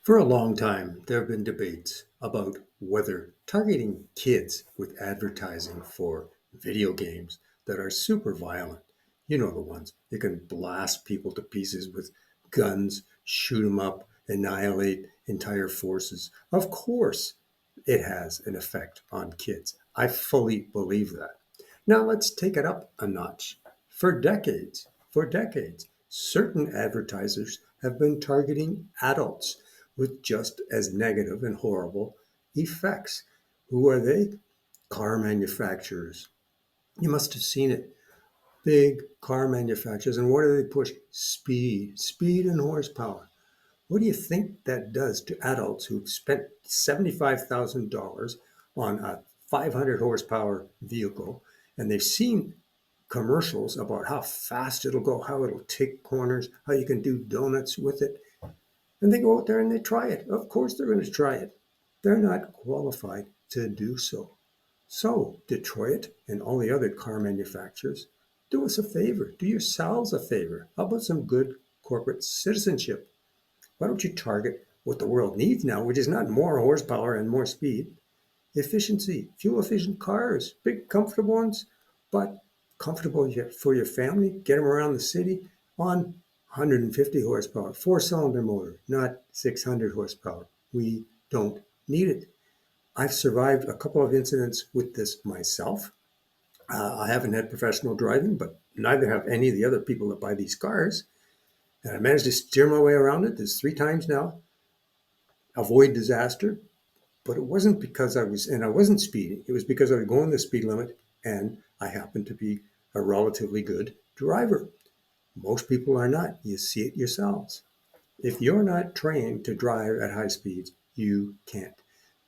For a long time, there have been debates about whether targeting kids with advertising for video games that are super violent, you know the ones, you can blast people to pieces with guns, shoot them up, annihilate entire forces. Of course, it has an effect on kids. I fully believe that. Now let's take it up a notch. For decades, certain advertisers have been targeting adults with just as negative and horrible effects. Who are they? Car manufacturers. You must have seen it. Big car manufacturers. And what do they push? Speed and horsepower. What do you think that does to adults who've spent $75,000 on a 500 horsepower vehicle and they've seen commercials about how fast it'll go, how it'll take corners, how you can do donuts with it, and they go out there and they try it. Of course, they're going to try it. They're not qualified to do so. So, Detroit and all the other car manufacturers, do us a favor. Do yourselves a favor. How about some good corporate citizenship? Why don't you target what the world needs now, which is not more horsepower and more speed? Efficiency, fuel efficient cars, big comfortable ones, but comfortable for your family. Get them around the city on 150 horsepower, four-cylinder motor, not 600 horsepower. We don't need it. I've survived a couple of incidents with this myself. I haven't had professional driving, but neither have any of the other people that buy these cars. And I managed to steer my way around it. There's 3 times now. Avoid disaster. But it wasn't because I wasn't speeding. It was because I was going the speed limit and I happened to be a relatively good driver. Most people are not. You see it yourselves. If you're not trained to drive at high speeds, you can't.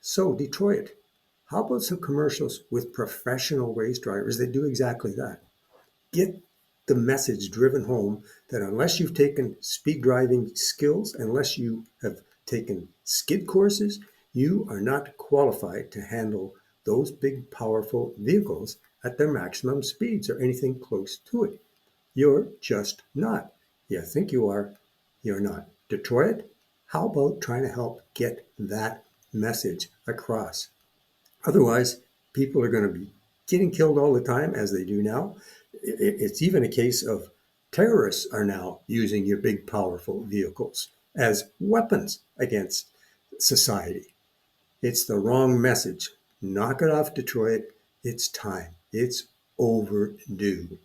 So, Detroit, how about some commercials with professional race drivers that do exactly that? Get the message driven home that unless you've taken speed driving skills, unless you have taken skid courses, you are not qualified to handle those big, powerful vehicles at their maximum speeds or anything close to it. You're just not. You think you are, you're not. Detroit, how about trying to help get that message across? Otherwise, people are going to be getting killed all the time as they do now. It's even a case of terrorists are now using your big, powerful vehicles as weapons against society. It's the wrong message. Knock it off, Detroit. It's time. It's overdue.